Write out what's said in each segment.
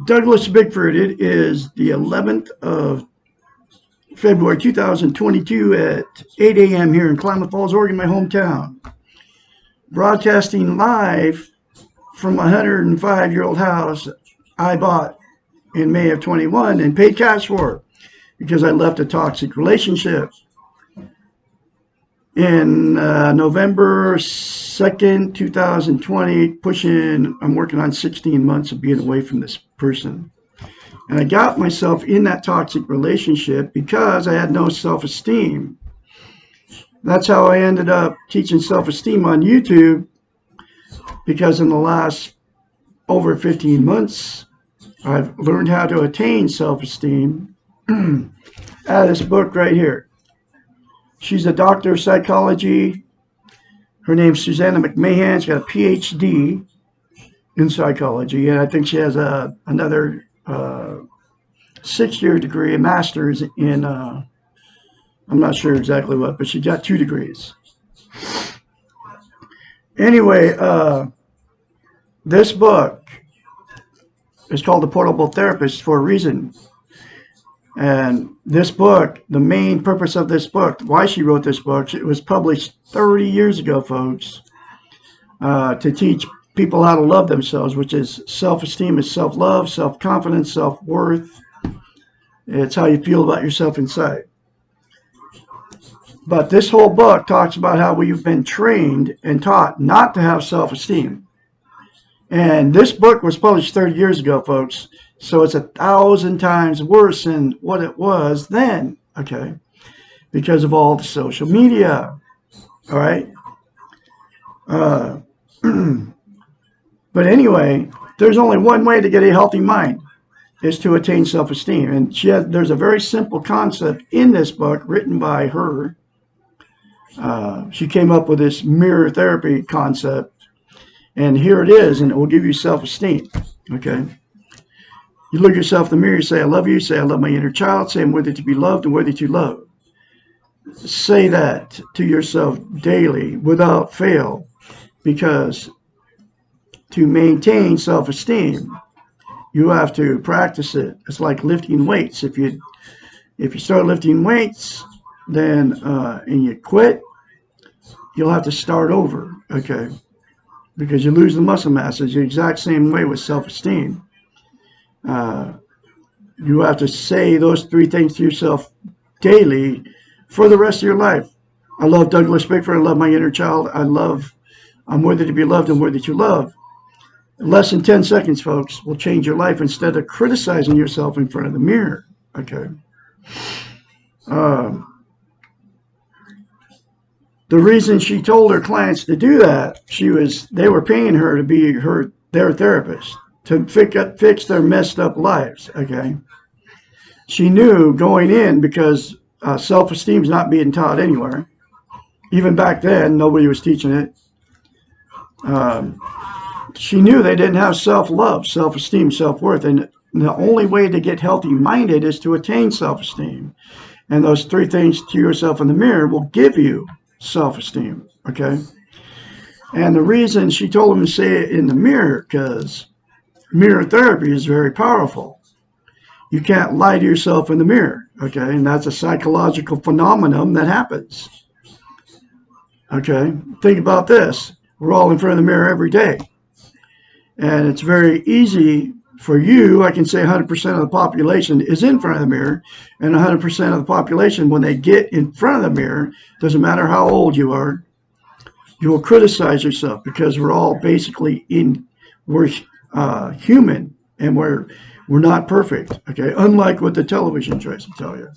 Douglas Bickford. It is the 11th of February 2022 at 8 a.m. here in Klamath Falls, Oregon, my hometown. Broadcasting live from a 105-year-old house I bought in May of 21 and paid cash for because I left a toxic relationship. In November 2nd, 2020, I'm working on 16 months of being away from this person. And I got myself in that toxic relationship because I had no self-esteem. That's how I ended up teaching self-esteem on YouTube, because in the last over 15 months, I've learned how to attain self-esteem out of this book right here. She's a doctor of psychology. Her name's Susanna McMahon. She's got a PhD in psychology, and I think she has another 6-year degree, a master's in, I'm not sure exactly what, but she got 2 degrees. Anyway, this book is called The Portable Therapist for a reason. And this book, the main purpose of this book, why she wrote this book, it was published 30 years ago, folks, to teach people how to love themselves, which is self-esteem, is self-love, self-confidence, self-worth. It's how you feel about yourself inside. But this whole book talks about how we've been trained and taught not to have self-esteem. And this book was published 30 years ago, folks. So it's 1,000 times worse than what it was then, okay? Because of all the social media, all right? But anyway, there's only one way to get a healthy mind, is to attain self-esteem. And there's a very simple concept in this book written by her. She came up with this mirror therapy concept. And here it is, and it will give you self-esteem, okay? You look yourself in the mirror, you say, I love you, say, I love my inner child, say, I'm worthy to be loved and worthy to love. Say that to yourself daily without fail, because to maintain self-esteem, you have to practice it. It's like lifting weights. If you start lifting weights, then and you quit, you'll have to start over, okay? Because you lose the muscle mass. It's the exact same way with self-esteem. You have to say those 3 things to yourself daily for the rest of your life. I love Douglas Bickford. I love my inner child. I'm worthy to be loved and worthy to love. Less than 10 seconds, folks, will change your life instead of criticizing yourself in front of the mirror. Okay. The reason she told her clients to do that, they were paying her to be their therapist, to fix their messed up lives, okay? She knew going in, because self-esteem is not being taught anywhere. Even back then, nobody was teaching it. She knew they didn't have self-love, self-esteem, self-worth, and the only way to get healthy-minded is to attain self-esteem. And those 3 things to yourself in the mirror will give you self-esteem, okay? And the reason she told them to say it in the mirror, because mirror therapy is very powerful. You can't lie to yourself in the mirror, okay? And that's a psychological phenomenon that happens, okay? Think about this. We're all in front of the mirror every day. And it's very easy for you, I can say 100% of the population is in front of the mirror, and 100% of the population, when they get in front of the mirror, doesn't matter how old you are, you will criticize yourself, because we're all basically we're human, and we're not perfect, okay? Unlike what the television tries to tell you,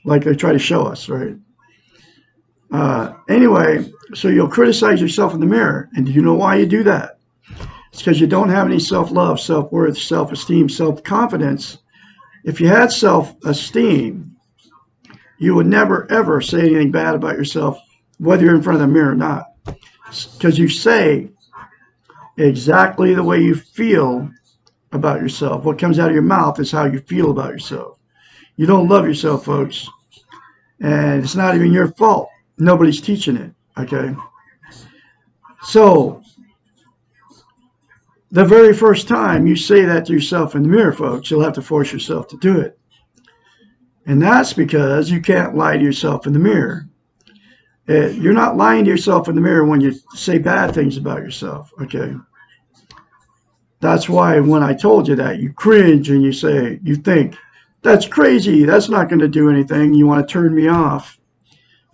like they try to show us, right? Anyway, so you'll criticize yourself in the mirror, and do you know why you do that? It's because you don't have any self-love, self-worth, self-esteem, self-confidence. If you had self-esteem, you would never, ever say anything bad about yourself, whether you're in front of the mirror or not. Because you say exactly the way you feel about yourself. What comes out of your mouth is how you feel about yourself. You don't love yourself, folks. And it's not even your fault. Nobody's teaching it, okay? So The very first time you say that to yourself in the mirror, folks, you'll have to force yourself to do it. And that's because you can't lie to yourself in the mirror. You're not lying to yourself in the mirror when you say bad things about yourself, okay? That's why when I told you that, you cringe and you think, that's crazy, that's not going to do anything. You want to turn me off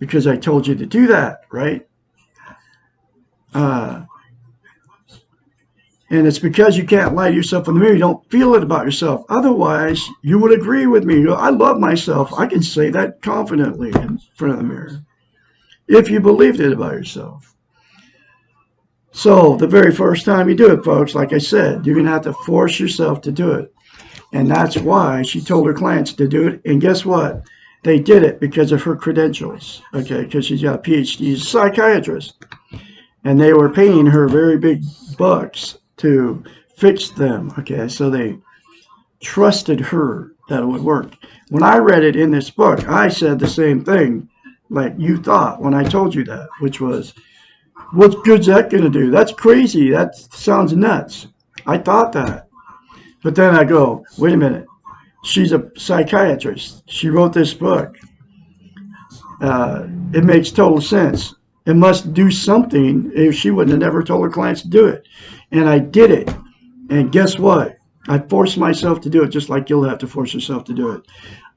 because I told you to do that, right? And it's because you can't lie to yourself in the mirror. You don't feel it about yourself. Otherwise, you would agree with me. I love myself. I can say that confidently in front of the mirror if you believed it about yourself. So the very first time you do it, folks, like I said, you're going to have to force yourself to do it. And that's why she told her clients to do it. And guess what? They did it because of her credentials, okay, because she's got a PhD. She's a psychiatrist. And they were paying her very big bucks to fix them, okay? So they trusted her that it would work. When I read it in this book, I said the same thing like you thought when I told you that, which was, what good's that going to do? That's crazy. That sounds nuts. I thought that. But then I go, wait a minute. She's a psychiatrist. She wrote this book. It makes total sense. It must do something. If she wouldn't have never told her clients to do it. And I did it. And guess what? I forced myself to do it, just like you'll have to force yourself to do it.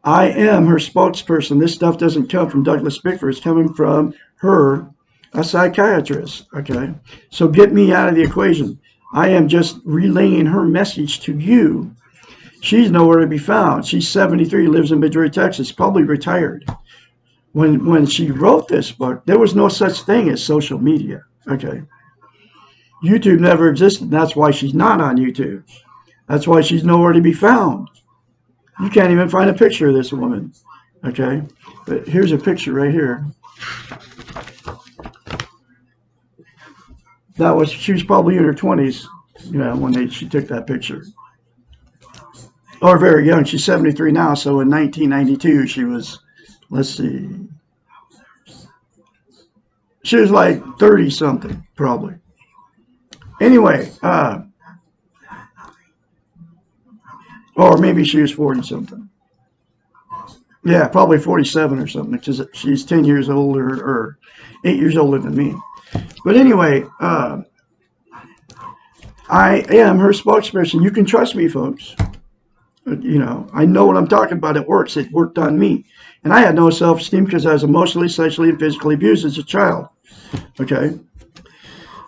I am her spokesperson. This stuff doesn't come from Douglas Bickford. It's coming from her, a psychiatrist. Okay? So get me out of the equation. I am just relaying her message to you. She's nowhere to be found. She's 73, lives in Madrid, Texas, probably retired. When she wrote this book, there was no such thing as social media. Okay? YouTube never existed. That's why she's not on YouTube. That's why she's nowhere to be found. You can't even find a picture of this woman. Okay? But here's a picture right here. She was probably in her 20s, when she took that picture. Or very young. She's 73 now, so in 1992 she was, let's see, she was like 30 something, probably. Anyway, or maybe she was 40 something. Yeah, probably 47 or something, because she's 10 years older, or 8 years older than me. But anyway, I am her spokesperson. You can trust me, folks. I know what I'm talking about. It works. It worked on me. And I had no self-esteem because I was emotionally, sexually, and physically abused as a child. Okay?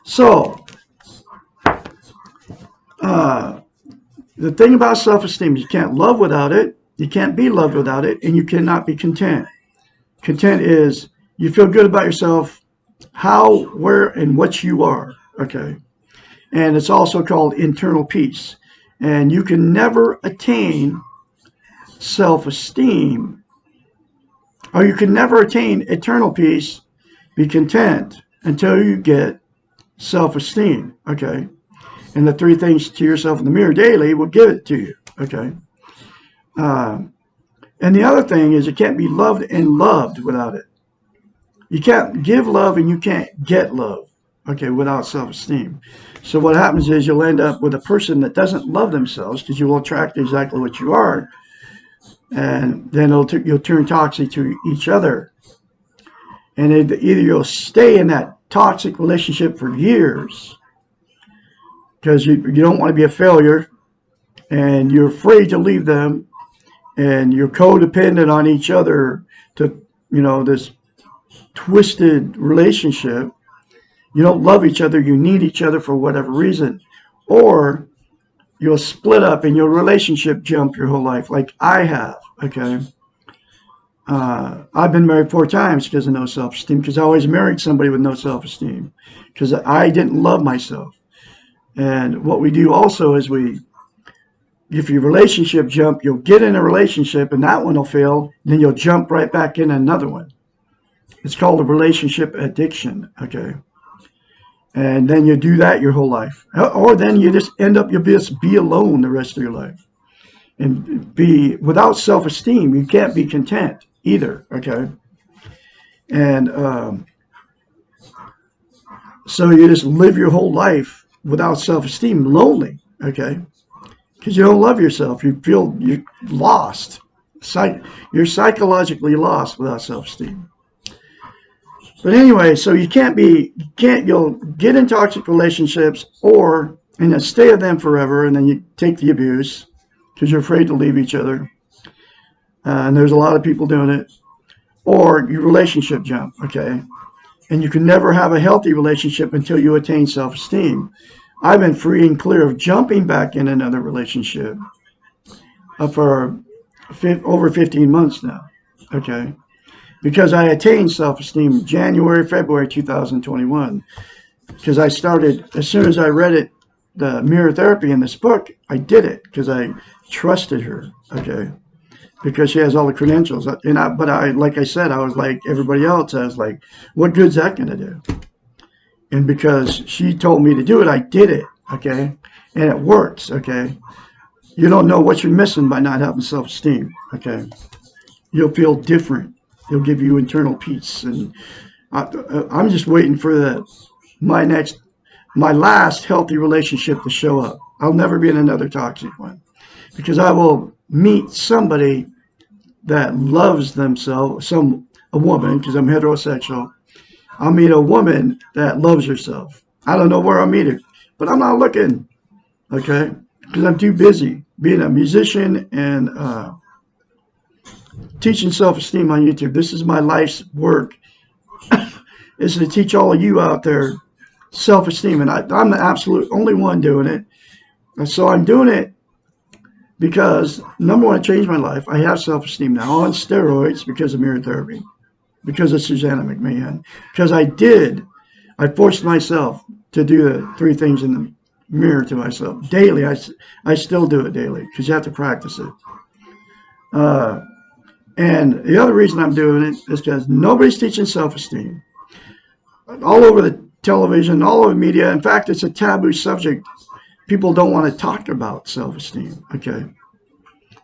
So, the thing about self-esteem is you can't love without it, you can't be loved without it, and you cannot be content. Content is you feel good about yourself, how, where, and what you are. Okay? And it's also called internal peace. And you can never attain self-esteem, or you can never attain eternal peace, be content, until you get self-esteem, okay? And the 3 things to yourself in the mirror daily will give it to you, okay? And the other thing is you can't be loved and loved without it. You can't give love and you can't get love, okay, without self-esteem. So what happens is you'll end up with a person that doesn't love themselves, because you will attract exactly what you are. And then you'll turn toxic to each other. And either you'll stay in that toxic relationship for years, because you don't want to be a failure, and you're afraid to leave them, and you're codependent on each other to, this twisted relationship. You don't love each other. You need each other for whatever reason. Or you'll split up and your relationship jump your whole life, like I have, okay? I've been married 4 times because of no self-esteem, because I always married somebody with no self-esteem, because I didn't love myself. And what we do also is if your relationship jump, you'll get in a relationship and that one will fail, then you'll jump right back in another one. It's called a relationship addiction, okay? And then you do that your whole life. Or then you just end up, you'll just be alone the rest of your life. And be without self-esteem, you can't be content either, okay? And so you just live your whole life without self-esteem lonely, okay? Because you don't love yourself. You feel you're lost. You're psychologically lost without self-esteem. But anyway, so you'll get in toxic relationships and then stay with them forever, and then you take the abuse because you're afraid to leave each other. And there's a lot of people doing it. Or you relationship jump, okay? And you can never have a healthy relationship until you attain self-esteem. I've been free and clear of jumping back in another relationship for over 15 months now, okay? Because I attained self-esteem January, February 2021. Because I started, as soon as I read it, the mirror therapy in this book, I did it because I trusted her, okay? Because she has all the credentials. Like I said, I was like everybody else. I was like, what good's that going to do? And because she told me to do it, I did it, okay? And it works, okay? You don't know what you're missing by not having self-esteem, okay? You'll feel different. It'll give you internal peace. And I'm just waiting for my last healthy relationship to show up. I'll never be in another toxic one because I will meet somebody that loves themselves, a woman, because I'm heterosexual. I'll meet a woman that loves herself. I don't know where I'll meet her, but I'm not looking, okay? Because I'm too busy being a musician and teaching self-esteem on YouTube. This is my life's work, is to teach all of you out there self-esteem. And I'm the absolute only one doing it. And so I'm doing it because, number one, it changed my life. I have self-esteem now on steroids because of mirror therapy, because of Susanna McMahon. Because I forced myself to do the 3 things in the mirror to myself daily. I still do it daily because you have to practice it. And the other reason I'm doing it is because nobody's teaching self-esteem. All over the television, all over the media. In fact, it's a taboo subject. People don't want to talk about self-esteem, okay?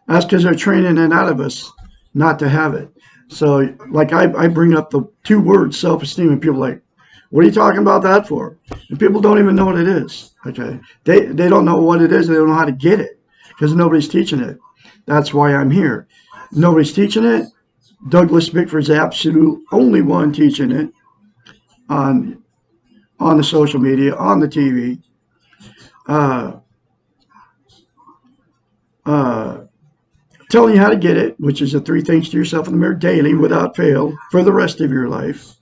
That's because they're training it out of us not to have it. So, like, I bring up the 2 words, self-esteem, and people are like, what are you talking about that for? And people don't even know what it is, okay? They don't know what it is. They don't know how to get it because nobody's teaching it. That's why I'm here. Nobody's teaching it. Douglas Bickford's the absolute only one teaching it on the social media, on the TV. Telling you how to get it, which is the 3 things to yourself in the mirror daily without fail for the rest of your life.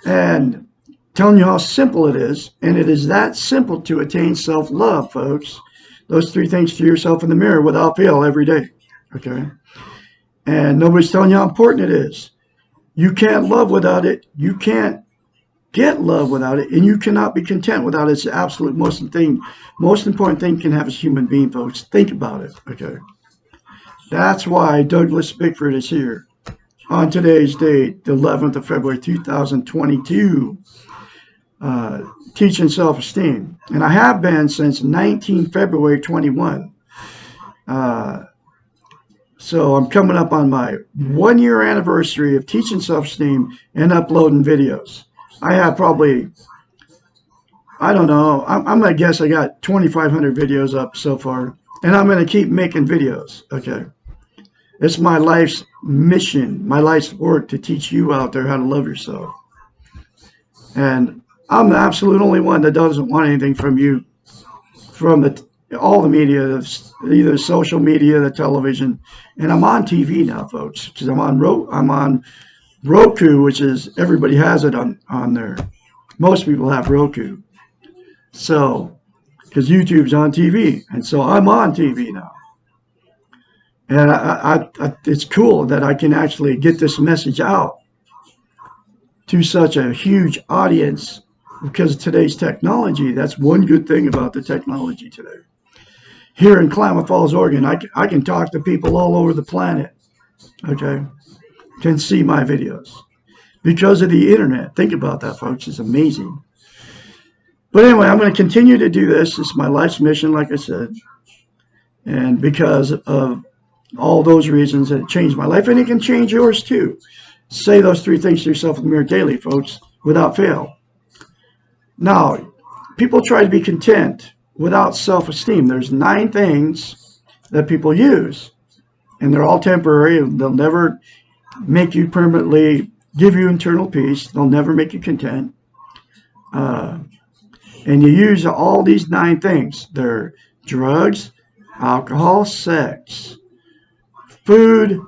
And telling you how simple it is. And it is that simple to attain self-love, folks. Those 3 things to yourself in the mirror without fail every day, okay? And nobody's telling you how important it is. You can't love without it. You can't get love without it. And you cannot be content without it. It's the absolute most important thing you can have as a human being, folks. Think about it, okay? That's why Douglas Bickford is here on today's date, the 11th of February, 2022, teaching self-esteem. And I have been since 19 February 21. So I'm coming up on my 1-year anniversary of teaching self-esteem and uploading videos. I have probably, I don't know, I'm going to guess I got 2,500 videos up so far. And I'm going to keep making videos, okay? It's my life's mission, my life's work to teach you out there how to love yourself. And I'm the absolute only one that doesn't want anything from you, from all the media, either social media, the television. And I'm on TV now, folks, because I'm on Roku, which is, everybody has it on there. Most people have Roku. So, because YouTube's on TV. And so I'm on TV now. And it's cool that I can actually get this message out to such a huge audience because of today's technology. That's one good thing about the technology today. Here in Klamath Falls, Oregon, I can talk to people all over the planet, okay? Can see my videos because of the internet. Think about that, folks. It's amazing. But anyway, I'm going to continue to do this. It's my life's mission, like I said. And because of all those reasons, that it changed my life, and it can change yours too. Say those 3 things to yourself in the mirror daily, folks, without fail. Now, people try to be content without self-esteem. There's 9 things that people use, and they're all temporary. They'll never make you permanently, give you internal peace. They'll never make you content. And you use all these 9 things. They're drugs, alcohol, sex, food,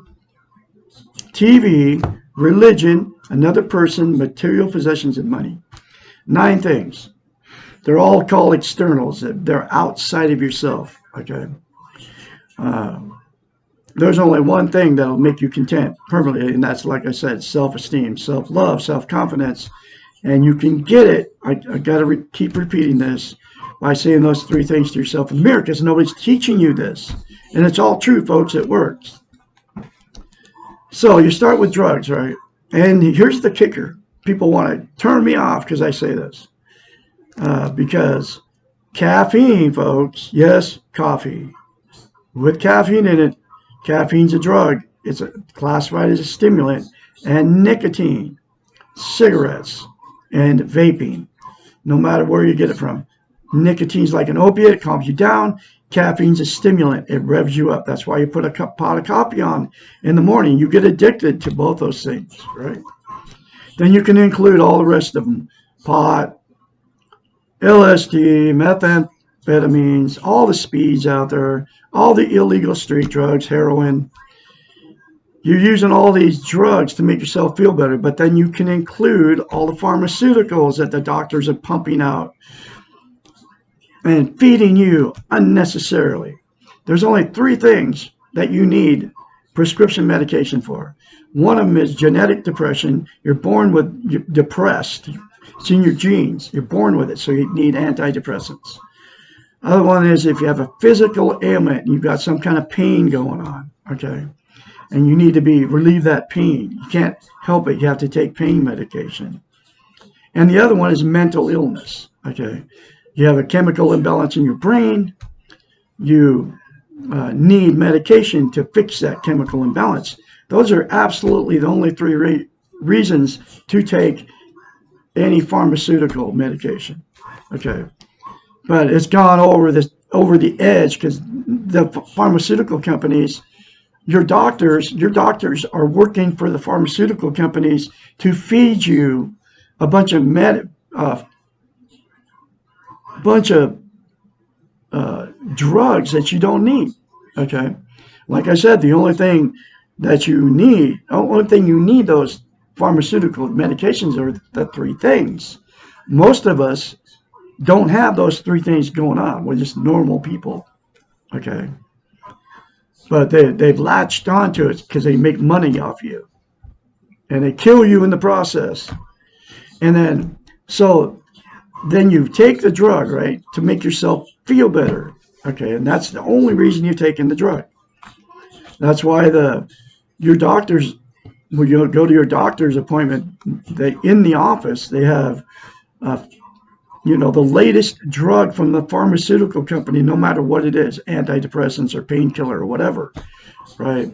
TV, religion, another person, material possessions, and money. 9 things. They're all called externals. They're outside of yourself. Okay. There's only one thing that'll make you content permanently, and that's, like I said, self-esteem, self-love, self-confidence. And you can get it. I got to keep repeating this by saying those 3 things to yourself in the mirror, because nobody's teaching you this. And it's all true, folks. It works. So you start with drugs, right? And here's the kicker. People want to turn me off because I say this. Because caffeine, folks, yes, coffee. With caffeine in it, caffeine's a drug. It's classified as a stimulant. And nicotine, cigarettes, and vaping, no matter where you get it from. Nicotine's like an opiate. It calms you down. Caffeine's a stimulant. It revs you up. That's why you put a pot of coffee on in the morning. You get addicted to both those things, right? Then you can include all the rest of them. Pot, LSD, methamphetamines, all the speeds out there, all the illegal street drugs, heroin. You're using all these drugs to make yourself feel better, but then you can include all the pharmaceuticals that the doctors are pumping out and feeding you unnecessarily. There's only 3 things that you need prescription medication for. One of them is genetic depression. You're born with, you're depressed. It's in your genes. You're born with it, so you need antidepressants. Other one is if you have a physical ailment and you've got some kind of pain going on, okay, and you need to relieve that pain. You can't help it. You have to take pain medication. And the other one is mental illness, okay. You have a chemical imbalance in your brain. You need medication to fix that chemical imbalance. Those are absolutely the only 3 reasons to take any pharmaceutical medication. Okay, but it's gone over the edge because the pharmaceutical companies, your doctors are working for the pharmaceutical companies to feed you a bunch of drugs that you don't need. Okay, like I said, the only thing you need those pharmaceutical medications are the 3 things. Most of us don't have those 3 things going on. We're just normal people. Okay, but they've latched onto it because they make money off you, and they kill you in the process. And then you take the drug, right, to make yourself feel better. Okay, and that's the only reason you're taking the drug. That's why your doctors, when you go to your doctor's appointment, in the office, they have, the latest drug from the pharmaceutical company, no matter what it is, antidepressants or painkiller or whatever, right?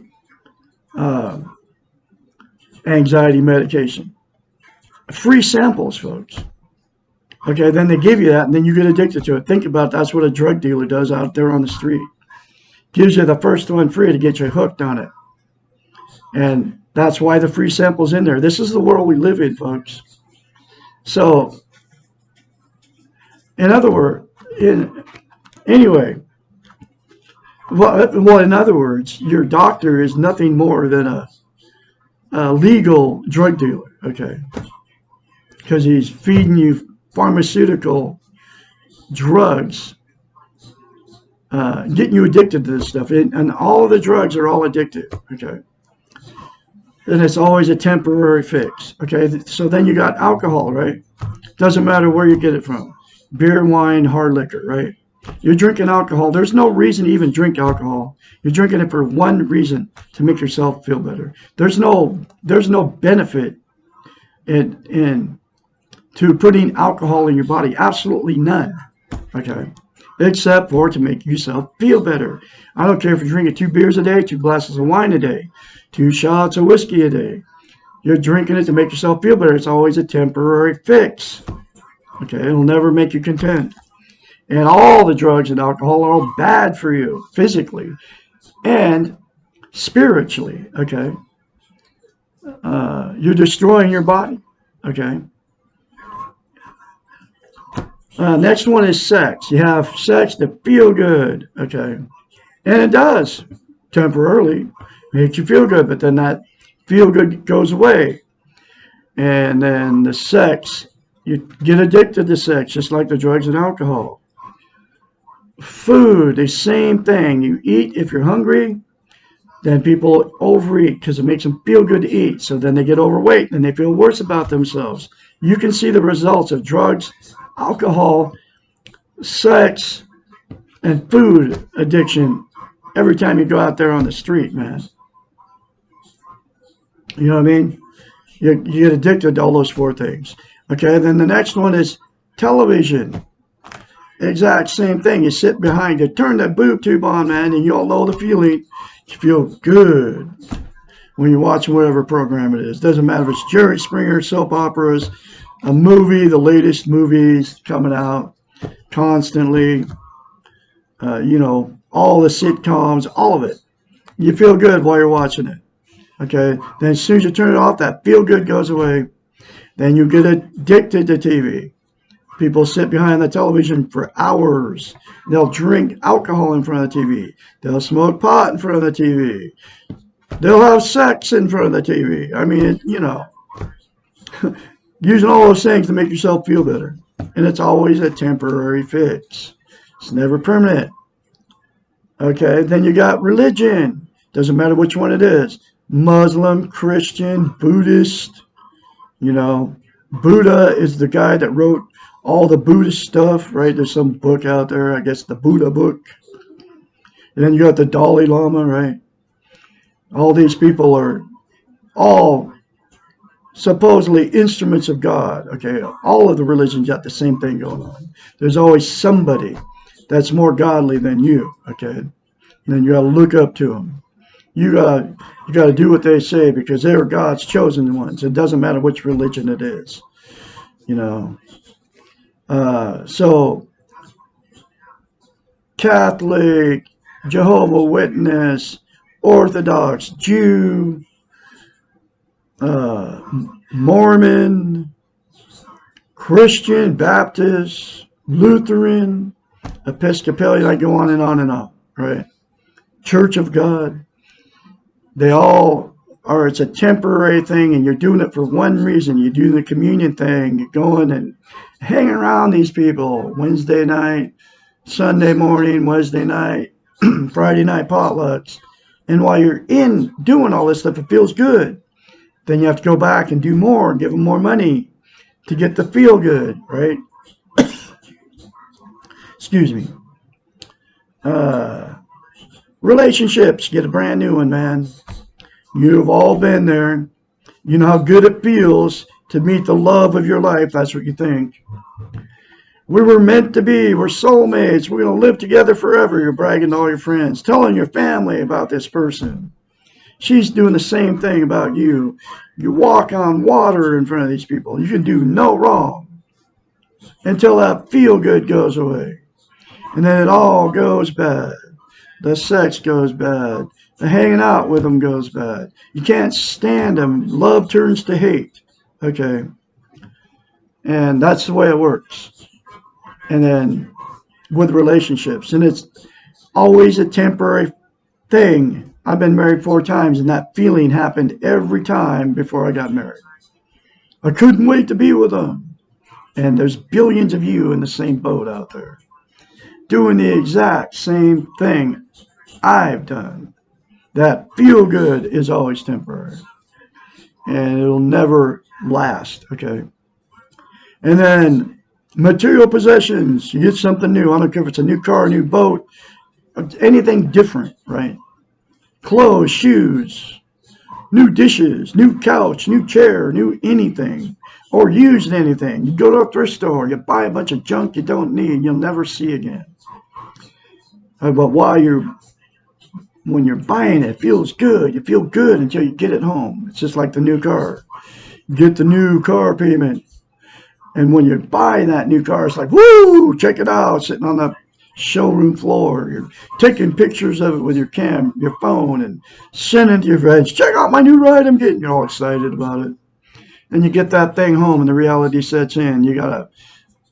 Anxiety medication. Free samples, folks. Okay, then they give you that, and then you get addicted to it. Think about it. That's what a drug dealer does out there on the street. Gives you the first one free to get you hooked on it. And that's why the free sample's in there. This is the world we live in, folks. So, in other words, in other words, your doctor is nothing more than a legal drug dealer, okay? Because he's feeding you pharmaceutical drugs, getting you addicted to this stuff. And all of the drugs are all addictive, okay? And it's always a temporary fix, okay? So then you got alcohol, right? Doesn't matter where you get it from. Beer, wine, hard liquor, right? You're drinking alcohol. There's no reason to even drink alcohol. You're drinking it for one reason, to make yourself feel better. There's no benefit in to putting alcohol in your body. Absolutely none, okay? Except for to make yourself feel better. I don't care if you're drinking 2 beers a day, 2 glasses of wine a day, 2 shots of whiskey a day. You're drinking it to make yourself feel better. It's always a temporary fix. Okay, it'll never make you content. And all the drugs and alcohol are all bad for you physically and spiritually. Okay, you're destroying your body. Okay. Next one is sex. You have sex to feel good. Okay, and it does temporarily make you feel good, but then that feel good goes away, and then the sex, you get addicted to sex, just like the drugs and alcohol. Food, the same thing. You eat if you're hungry. Then people overeat because it makes them feel good to eat. So then they get overweight and they feel worse about themselves. You can see the results of drugs, alcohol, sex, and food addiction every time you go out there on the street, man. You know what I mean? You get addicted to all those four things. Okay, then the next one is television. Exact same thing. You sit behind, you turn that boob tube on, man, and you all know the feeling. You feel good when you're watching whatever program it is. Doesn't matter if it's Jerry Springer, soap operas, a movie, the latest movies coming out constantly, all the sitcoms, all of it. You feel good while you're watching it. Okay. Then as soon as you turn it off, that feel good goes away. Then you get addicted to TV. People sit behind the television for hours. They'll drink alcohol in front of the TV. They'll smoke pot in front of the TV. They'll have sex in front of the TV. I mean, using all those things to make yourself feel better. And it's always a temporary fix. It's never permanent. Okay, then you got religion. Doesn't matter which one it is. Muslim, Christian, Buddhist. Buddha is the guy that wrote all the Buddhist stuff, right? There's some book out there, I guess the Buddha book. And then you got the Dalai Lama, right? All these people are all supposedly instruments of God. Okay, all of the religions got the same thing going on. There's always somebody that's more godly than you. Okay, and then you got to look up to them. You got to do what they say because they are God's chosen ones. It doesn't matter which religion it is. So Catholic, Jehovah's Witness, Orthodox, Jew, Mormon, Christian, Baptist, Lutheran, Episcopalian, I go on and on and on, right? Church of God. They all are, it's a temporary thing, and you're doing it for one reason. You're doing the communion thing. You're going and hanging around these people Wednesday night, Sunday morning, Wednesday night, Friday night potlucks. And while you're in doing all this stuff, it feels good. Then you have to go back and do more, give them more money to get the feel good, right? Excuse me. Relationships, get a brand new one, man. You've all been there. You know how good it feels to meet the love of your life. That's what you think. We were meant to be. We're soulmates. We're going to live together forever. You're bragging to all your friends, telling your family about this person. She's doing the same thing about you. You walk on water in front of these people. You can do no wrong until that feel good goes away. And then it all goes bad. The sex goes bad. The hanging out with them goes bad. You can't stand them. Love turns to hate. Okay. And that's the way it works. And then with relationships. And it's always a temporary thing. I've been married 4 times, and that feeling happened every time before I got married. I couldn't wait to be with them. And there's billions of you in the same boat out there, doing the exact same thing I've done. That feel good is always temporary. And it'll never last, okay? And then material possessions. You get something new. I don't care if it's a new car, a new boat, anything different, right? Clothes, shoes, new dishes, new couch, new chair, new anything, or used anything. You go to a thrift store, you buy a bunch of junk you don't need, you'll never see again. But when you're buying it, it feels good. You feel good until you get it home. It's just like the new car. You get the new car payment, And when you buy that new car, it's like, woo, check it out, sitting on the showroom floor. You're taking pictures of it with your phone, and sending to your friends. Check out my new ride I'm getting. You're all excited about it. And you get that thing home, and the reality sets in. You got a,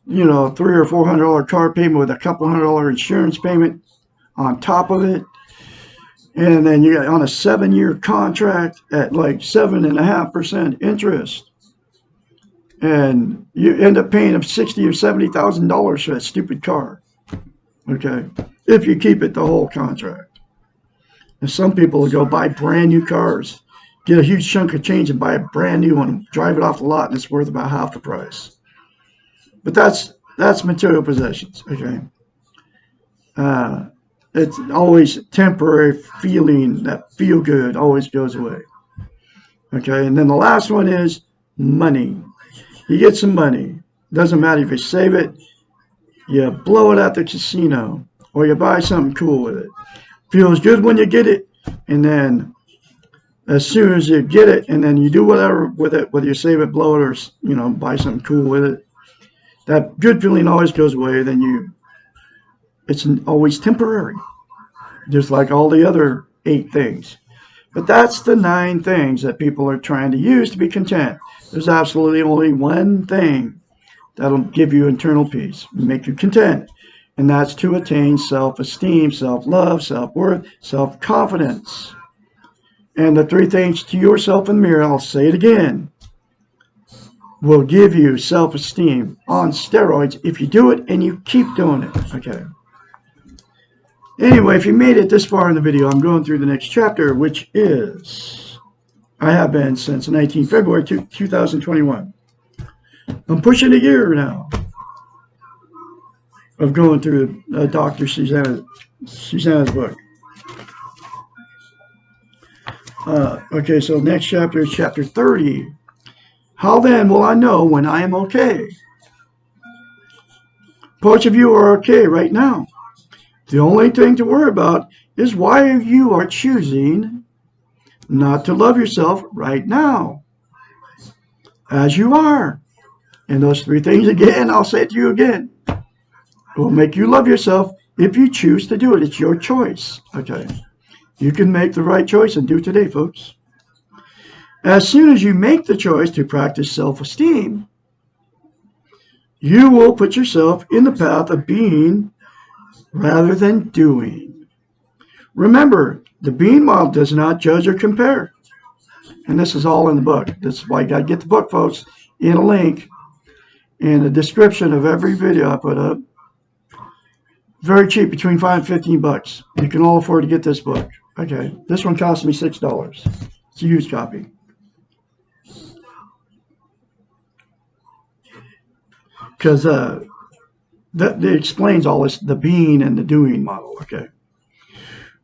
$300 or $400 car payment with a couple $100 insurance payment on top of it. And then you got on a 7-year contract at like 7.5% interest. And you end up paying $60,000 or $70,000 for that stupid car. Okay. If you keep it the whole contract. And some people will go buy brand new cars, get a huge chunk of change and buy a brand new one, drive it off the lot, and it's worth about half the price. But that's material possessions. Okay. It's always temporary feeling. That feel good always goes away. Okay. And then the last one is money. You get some money. Doesn't matter if you save it, you blow it at the casino, or you buy something cool with it. Feels good when you get it, and then as soon as you get it, and then you do whatever with it, whether you save it, blow it, or buy something cool with it, that good feeling always goes away. Then it's always temporary, just like all the other 8 things. But that's the 9 things that people are trying to use to be content. There's absolutely only one thing that'll give you internal peace, make you content, and that's to attain self-esteem, self-love, self-worth, self-confidence. And the 3 things to yourself in the mirror, I'll say it again, will give you self-esteem on steroids if you do it and you keep doing it. Okay. Anyway, if you made it this far in the video, I'm going through the next chapter, which is, I have been since 19 February 2021. I'm pushing a year now of going through Dr. Susanna's book. Okay, so next chapter is chapter 30. How then will I know when I am okay? Most of you are okay right now. The only thing to worry about is why you are choosing not to love yourself right now, as you are. And those 3 things again, I'll say it to you again, will make you love yourself if you choose to do it. It's your choice. Okay. You can make the right choice and do it today, folks. As soon as you make the choice to practice self-esteem, you will put yourself in the path of being rather than doing. Remember, the being model does not judge or compare. And this is all in the book. This is why you got to get the book, folks, in a link in the description of every video I put up. Very cheap, between $5 and $15. You can all afford to get this book. Okay, this one cost me $6. It's a used copy. Because that explains all this, the being and the doing model. Okay.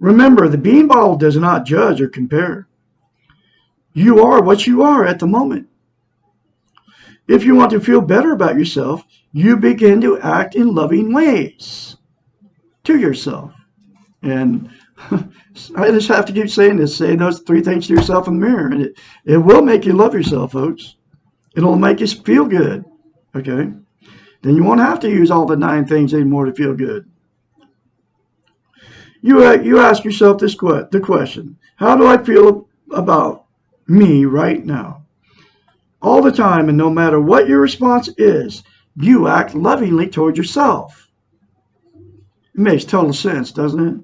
Remember, the being model does not judge or compare. You are what you are at the moment. If you want to feel better about yourself, you begin to act in loving ways to yourself. And I just have to keep saying this, saying those 3 things to yourself in the mirror. And it will make you love yourself, folks. It'll make you feel good. Okay? Then you won't have to use all the 9 things anymore to feel good. You ask yourself the question, how do I feel about me right now? All the time, and no matter what your response is, you act lovingly toward yourself. It makes total sense, doesn't it?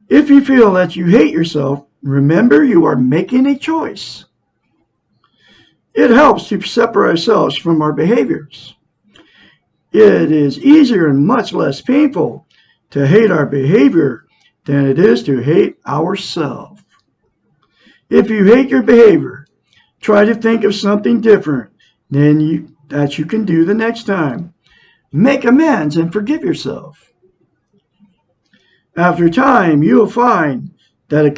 If you feel that you hate yourself, remember you are making a choice. It helps to separate ourselves from our behaviors. It is easier and much less painful to hate our behavior than it is to hate ourselves. If you hate your behavior, try to think of something different that you can do the next time. Make amends and forgive yourself. After time, you will find that it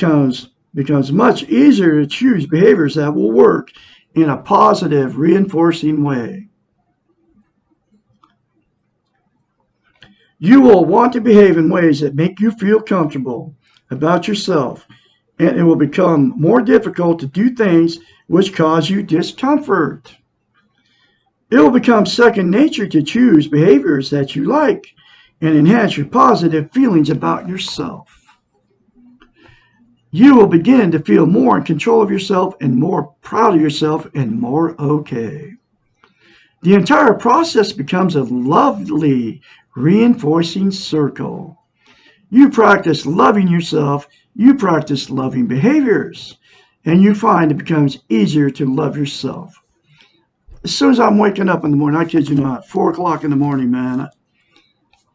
becomes much easier to choose behaviors that will work in a positive, reinforcing way. You will want to behave in ways that make you feel comfortable about yourself, and it will become more difficult to do things which cause you discomfort. It will become second nature to choose behaviors that you like and enhance your positive feelings about yourself. You will begin to feel more in control of yourself and more proud of yourself and more okay. The entire process becomes a lovely reinforcing circle. You practice loving yourself, you practice loving behaviors, and you find it becomes easier to love yourself. As soon as I'm waking up in the morning, I kid you not, 4 o'clock in the morning, man,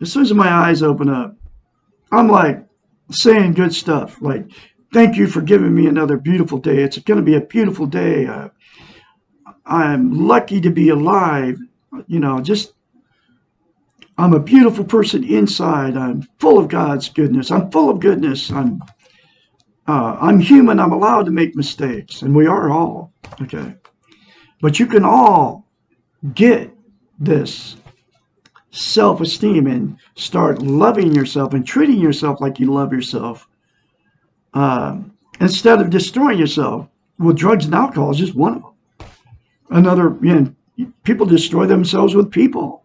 as soon as my eyes open up, I'm like saying good stuff, like, thank you for giving me another beautiful day. It's going to be a beautiful day. I'm lucky to be alive. Just I'm a beautiful person inside. I'm full of God's goodness. I'm full of goodness. I'm human. I'm allowed to make mistakes, and we are all. Okay, but you can all get this self-esteem and start loving yourself and treating yourself like you love yourself, instead of destroying yourself. Well, drugs and alcohol is just one of them. Another, people destroy themselves with people,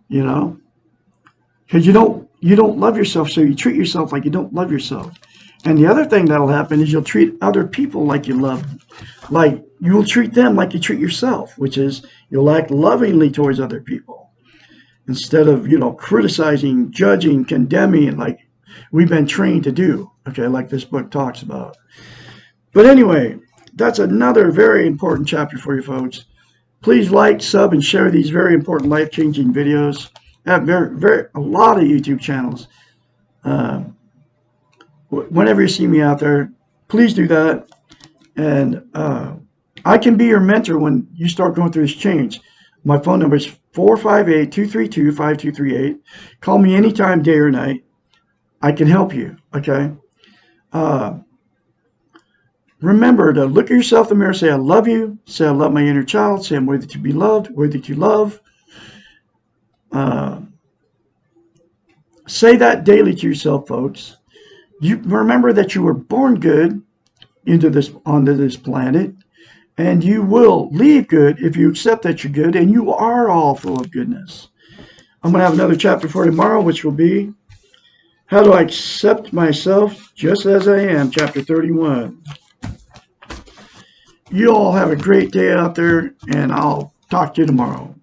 because you don't love yourself, so you treat yourself like you don't love yourself. And the other thing that'll happen is you'll treat other people like you will treat them like you treat yourself, which is you'll act lovingly towards other people instead of, criticizing, judging, condemning, like we've been trained to do, okay, like this book talks about. But anyway, that's another very important chapter for you folks. Please like, sub, and share these very important life-changing videos. I have a lot of YouTube channels. Whenever you see me out there, please do that. And I can be your mentor when you start going through this change. My phone number is 458-232-5238. Call me anytime, day or night. I can help you, okay? Remember to look at yourself in the mirror, say, I love you. Say, I love my inner child. Say, I'm worthy to be loved, worthy to love. Say that daily to yourself, folks. You remember that you were born good onto this planet, and you will leave good if you accept that you're good, and you are all full of goodness. I'm going to have another chapter for tomorrow, which will be How Do I Accept Myself Just As I Am, chapter 31. You all have a great day out there, and I'll talk to you tomorrow.